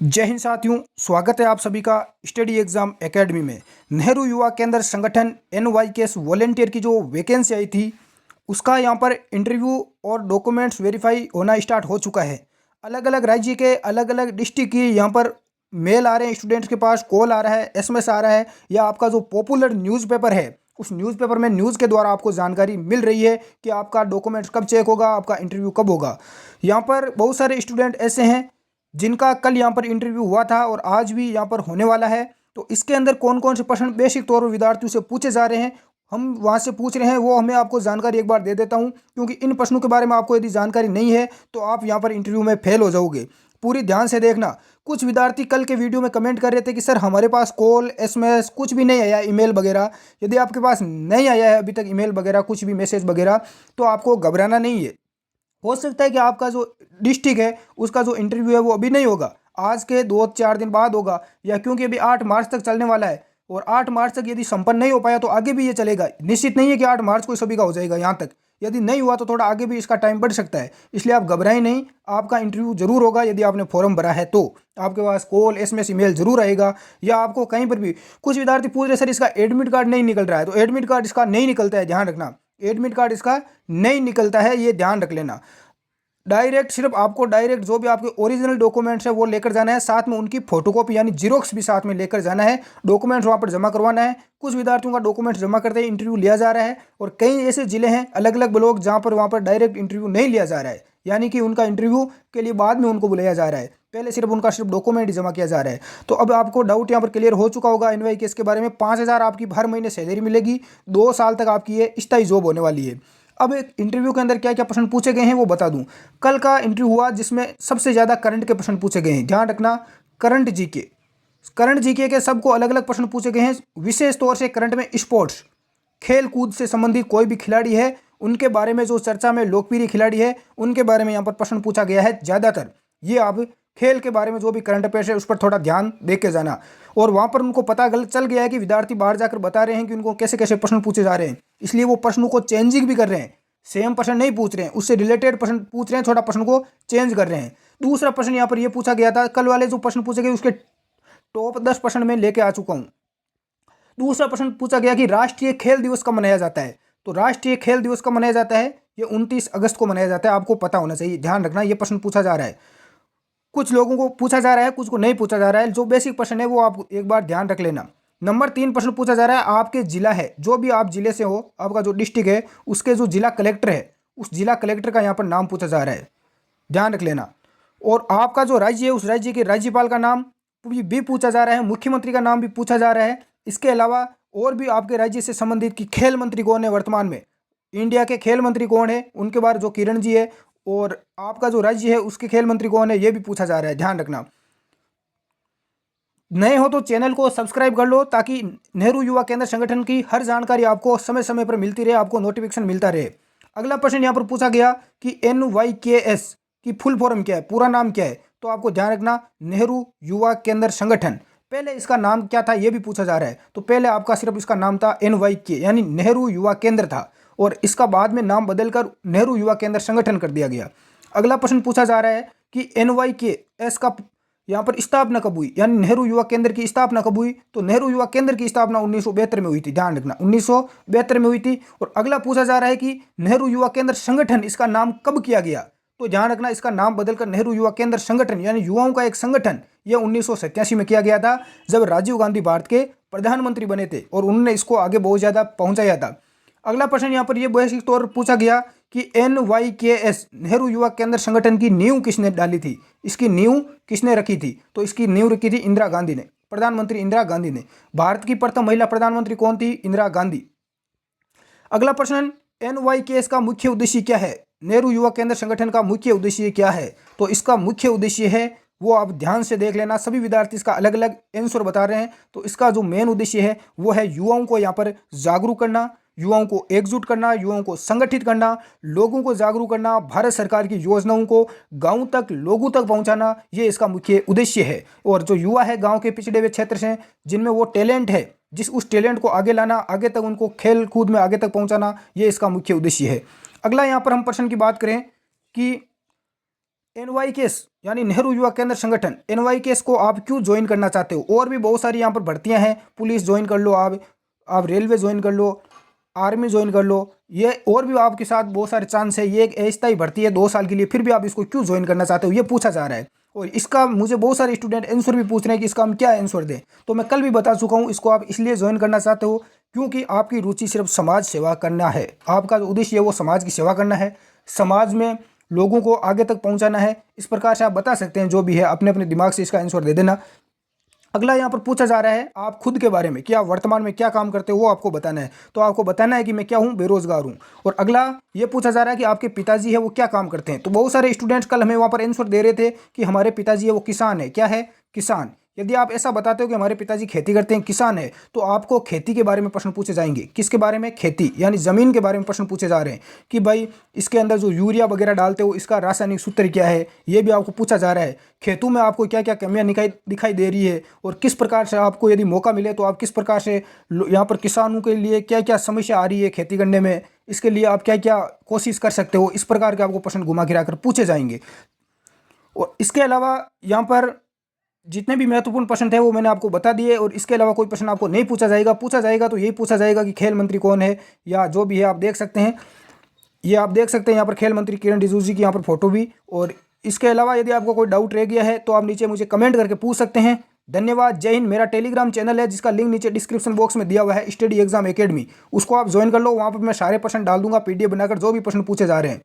जय हिंद साथियों, स्वागत है आप सभी का स्टडी एग्जाम एकेडमी में। नेहरू युवा केंद्र संगठन NYKS वॉलेंटियर की जो वैकेंसी आई थी उसका यहाँ पर इंटरव्यू और डॉक्यूमेंट्स वेरीफाई होना स्टार्ट हो चुका है। अलग अलग राज्य के अलग अलग डिस्ट्रिक्ट की यहाँ पर मेल आ रहे हैं, स्टूडेंट्स के पास कॉल आ रहा है, SMS आ रहा है, या आपका जो पॉपुलर न्यूज़पेपर है उस न्यूज़पेपर में न्यूज़ के द्वारा आपको जानकारी मिल रही है कि आपका डॉक्यूमेंट्स कब चेक होगा, आपका इंटरव्यू कब होगा। यहाँ पर बहुत सारे स्टूडेंट ऐसे हैं जिनका कल यहाँ पर इंटरव्यू हुआ था और आज भी यहाँ पर होने वाला है। तो इसके अंदर कौन कौन से प्रश्न बेसिक तौर पर विद्यार्थियों से पूछे जा रहे हैं, हम वहाँ से पूछ रहे हैं, वो हमें आपको जानकारी एक बार दे देता हूँ, क्योंकि इन प्रश्नों के बारे में आपको यदि जानकारी नहीं है तो आप यहाँ पर इंटरव्यू में फेल हो जाओगे। पूरी ध्यान से देखना। कुछ विद्यार्थी कल के वीडियो में कमेंट कर रहे थे कि सर हमारे पास कॉल SMS कुछ भी नहीं आया, ईमेल वगैरह। यदि आपके पास नहीं आया है अभी तक ईमेल वगैरह, कुछ भी मैसेज वगैरह, तो आपको घबराना नहीं है। हो सकता है कि आपका जो डिस्ट्रिक्ट है उसका जो इंटरव्यू है वो अभी नहीं होगा, आज के 2-4 दिन बाद होगा, या क्योंकि अभी 8 मार्च तक चलने वाला है और 8 मार्च तक यदि संपन्न नहीं हो पाया तो आगे भी ये चलेगा। निश्चित नहीं है कि 8 मार्च को सभी का हो जाएगा। यहाँ तक यदि नहीं हुआ तो थोड़ा आगे भी इसका टाइम बढ़ सकता है, इसलिए आप घबराएं नहीं, आपका इंटरव्यू जरूर होगा। यदि आपने फॉर्म भरा है तो आपके पास कॉल SMS ईमेल जरूर आएगा, या आपको कहीं पर भी। कुछ विद्यार्थी पूछ रहे सर इसका एडमिट कार्ड नहीं निकल रहा है, तो एडमिट कार्ड इसका नहीं निकलता है, ध्यान रखना। एडमिट कार्ड इसका नहीं निकलता है, ये ध्यान रख लेना। डायरेक्ट सिर्फ आपको डायरेक्ट जो भी आपके ओरिजिनल डॉक्यूमेंट्स है वो लेकर जाना है, साथ में उनकी फोटोकॉपी यानी जीरोक्स भी साथ में लेकर जाना है। डॉक्यूमेंट्स वहाँ पर जमा करवाना है। कुछ विद्यार्थियों का डॉक्यूमेंट्स जमा करते ही इंटरव्यू लिया जा रहा है, और कई ऐसे जिले हैं, अलग अलग ब्लॉक, जहाँ पर वहाँ पर डायरेक्ट इंटरव्यू नहीं लिया जा रहा है, यानी कि उनका इंटरव्यू के लिए बाद में उनको बुलाया जा रहा है, पहले सिर्फ उनका डॉक्यूमेंट ही जमा किया जा रहा है। तो अब आपको डाउट यहाँ पर क्लियर हो चुका होगा NYKS के बारे में। 5,000 आपकी हर महीने सैलरी मिलेगी, 2 साल तक आपकी ये स्थायी जॉब होने वाली है। अब एक इंटरव्यू के अंदर क्या क्या प्रश्न पूछे गए हैं वो बता दूं। कल का इंटरव्यू हुआ जिसमें सबसे ज़्यादा करंट के प्रश्न पूछे गए हैं, ध्यान रखना। करंट जीके के सबको अलग अलग प्रश्न पूछे गए हैं। विशेष तौर से करंट में स्पोर्ट्स, खेल कूद से संबंधित कोई भी खिलाड़ी है उनके बारे में, जो चर्चा में लोकप्रिय खिलाड़ी है उनके बारे में यहाँ पर प्रश्न पूछा गया है ज़्यादातर। ये आप खेल के बारे में जो भी करंट अफेयर्स है उस पर थोड़ा ध्यान दे के जाना। और वहाँ पर उनको पता चल गया है कि विद्यार्थी बाहर जाकर बता रहे हैं कि उनको कैसे कैसे प्रश्न पूछे जा रहे हैं, इसलिए वो प्रश्नों को चेंजिंग भी कर रहे हैं। सेम प्रश्न नहीं पूछ रहे हैं, उससे रिलेटेड प्रश्न पूछ रहे हैं, थोड़ा प्रश्न को चेंज कर रहे हैं। दूसरा प्रश्न यहाँ पर ये पूछा गया था, कल वाले जो प्रश्न पूछे गए उसके टॉप 10 प्रश्न में लेके आ चुका हूँ। दूसरा प्रश्न पूछा गया कि राष्ट्रीय खेल दिवस कब मनाया जाता है। तो राष्ट्रीय खेल दिवस कब मनाया जाता है, ये 29 अगस्त को मनाया जाता है, आपको पता होना चाहिए, ध्यान रखना। ये प्रश्न पूछा जा रहा है, कुछ लोगों को पूछा जा रहा है, कुछ को नहीं पूछा जा रहा है। जो बेसिक प्रश्न है वो आप एक बार ध्यान रख लेना। नंबर 3 प्रश्न पूछा जा रहा है, आपके जिला है, जो भी आप जिले से हो, आपका जो डिस्ट्रिक्ट है उसके जो जिला कलेक्टर है उस जिला कलेक्टर का यहाँ पर नाम पूछा जा रहा है, ध्यान रख लेना। और आपका जो राज्य है उस राज्य के राज्यपाल का नाम भी पूछा जा रहा है, मुख्यमंत्री का नाम भी पूछा जा रहा है। इसके अलावा और भी आपके राज्य से संबंधित कि खेल मंत्री कौन है वर्तमान में, इंडिया के खेल मंत्री कौन है उनके बारे, जो किरण जी है, और आपका जो राज्य है उसके खेल मंत्री कौन है ये भी पूछा जा रहा है, ध्यान रखना। नए हो तो चैनल को सब्सक्राइब कर लो ताकि नेहरू युवा केंद्र संगठन की हर जानकारी आपको समय समय पर मिलती रहे, आपको नोटिफिकेशन मिलता रहे। अगला प्रश्न यहाँ पर पूछा गया कि NYKS की फुल फॉर्म क्या है, पूरा नाम क्या है। तो आपको ध्यान रखना, नेहरू युवा केंद्र संगठन। पहले इसका नाम क्या था ये भी पूछा जा रहा है। तो पहले आपका सिर्फ इसका नाम था NYK यानी नेहरू युवा केंद्र था, और इसका बाद में नाम बदलकर नेहरू युवा केंद्र संगठन कर दिया गया। अगला प्रश्न पूछा जा रहा है कि NYKS का यहाँ पर स्थापना कब हुई, यानी नेहरू युवा केंद्र की स्थापना कब हुई। तो नेहरू युवा केंद्र की स्थापना 1972 में हुई थी, ध्यान रखना, 1972 में हुई थी। और अगला पूछा जा रहा है कि नेहरू युवा केंद्र संगठन, इसका नाम कब किया गया। तो ध्यान रखना, इसका नाम बदलकर नेहरू युवा केंद्र संगठन यानी युवाओं का एक संगठन, यह 1987 में किया गया था, जब राजीव गांधी भारत के प्रधानमंत्री बने थे और उन्होंने इसको आगे बहुत ज़्यादा पहुंचाया था। अगला प्रश्न यहाँ पर यह बेसिक तौर पर पूछा गया कि NYKS नेहरू युवा केंद्र संगठन की नींव किसने डाली थी, इसकी नींव किसने रखी थी। तो इसकी नींव रखी थी इंदिरा गांधी ने, प्रधानमंत्री इंदिरा गांधी ने। भारत की प्रथम महिला प्रधानमंत्री कौन थी, इंदिरा गांधी। अगला प्रश्न, NYKS का मुख्य उद्देश्य क्या है, नेहरू युवा केंद्र संगठन का मुख्य उद्देश्य क्या है। तो इसका मुख्य उद्देश्य है वो आप ध्यान से देख लेना, सभी विद्यार्थी इसका अलग अलग आंसर बता रहे हैं। तो इसका जो मेन उद्देश्य है वो है युवाओं को यहाँ पर जागरूक करना, युवाओं को एकजुट करना, युवाओं को संगठित करना, लोगों को जागरूक करना, भारत सरकार की योजनाओं को गांव तक, लोगों तक पहुंचाना, ये इसका मुख्य उद्देश्य है। और जो युवा है गांव के पिछड़े हुए क्षेत्र से जिनमें वो टैलेंट है, उस टैलेंट को आगे लाना, आगे तक उनको खेल कूद में आगे तक पहुंचाना, ये इसका मुख्य उद्देश्य है। अगला यहाँ पर हम प्रश्न की बात करें कि NYKS यानी नेहरू युवा केंद्र संगठन NYKS को आप क्यों ज्वाइन करना चाहते हो। और भी बहुत सारी यहाँ पर भर्तियाँ हैं, पुलिस ज्वाइन कर लो, आप रेलवे ज्वाइन कर लो, आर्मी ज्वाइन कर लो, ये और भी आपके साथ बहुत सारे चांस है। ये एक अस्थायी भर्ती है 2 साल के लिए, फिर भी आप इसको क्यों ज्वाइन करना चाहते हो, ये पूछा जा रहा है। और इसका मुझे बहुत सारे स्टूडेंट आंसर भी पूछ रहे हैं कि इसका हम क्या आंसर दें। तो मैं कल भी बता चुका हूँ, इसको आप इसलिए ज्वाइन करना चाहते हो क्योंकि आपकी रुचि सिर्फ समाज सेवा करना है। आपका जो उद्देश्य है वो समाज की सेवा करना है, समाज में लोगों को आगे तक पहुंचाना है। इस प्रकार से आप बता सकते हैं, जो भी है अपने अपने दिमाग से इसका आंसर दे देना। अगला यहाँ पर पूछा जा रहा है आप खुद के बारे में, कि आप वर्तमान में क्या काम करते हो वो आपको बताना है। तो आपको बताना है कि मैं क्या हूँ, बेरोजगार हूँ। और अगला ये पूछा जा रहा है कि आपके पिताजी है वो क्या काम करते हैं। तो बहुत सारे स्टूडेंट्स कल हमें वहाँ पर आंसर दे रहे थे कि हमारे पिताजी है वो किसान है। क्या है? किसान। यदि आप ऐसा बताते हो कि हमारे पिताजी खेती करते हैं, किसान है, तो आपको खेती के बारे में प्रश्न पूछे जाएंगे। किसके बारे में? खेती यानी ज़मीन के बारे में प्रश्न पूछे जा रहे हैं कि भाई इसके अंदर जो यूरिया वगैरह डालते हो इसका रासायनिक सूत्र क्या है, ये भी आपको पूछा जा रहा है। खेतों में आपको क्या क्या कमियां दिखाई दे रही है, और किस प्रकार से आपको यदि मौका मिले तो आप किस प्रकार से यहाँ पर किसानों के लिए क्या क्या समस्या आ रही है खेती करने में, इसके लिए आप क्या क्या कोशिश कर सकते हो। इस प्रकार के आपको प्रश्न घुमा फिरा कर पूछे जाएंगे। और इसके अलावा यहाँ पर जितने भी महत्वपूर्ण प्रश्न थे वो मैंने आपको बता दिए। और इसके अलावा कोई प्रश्न आपको नहीं पूछा जाएगा। पूछा जाएगा तो यही पूछा जाएगा कि खेल मंत्री कौन है, या जो भी है आप देख सकते हैं। ये आप देख सकते हैं यहाँ पर खेल मंत्री किरण रिजिजू जी की यहाँ पर फोटो भी। और इसके अलावा यदि आपको कोई डाउट रह गया है तो आप नीचे मुझे कमेंट करके पूछ सकते हैं। धन्यवाद, जय हिंद। मेरा टेलीग्राम चैनल है जिसका लिंक नीचे डिस्क्रिप्शन बॉक्स में दिया हुआ है, स्टडी एग्जाम एकेडमी। उसको आप ज्वाइन कर लो, वहाँ पर मैं सारे प्रश्न डाल दूंगा PDF बनाकर, जो भी प्रश्न पूछे जा रहे हैं।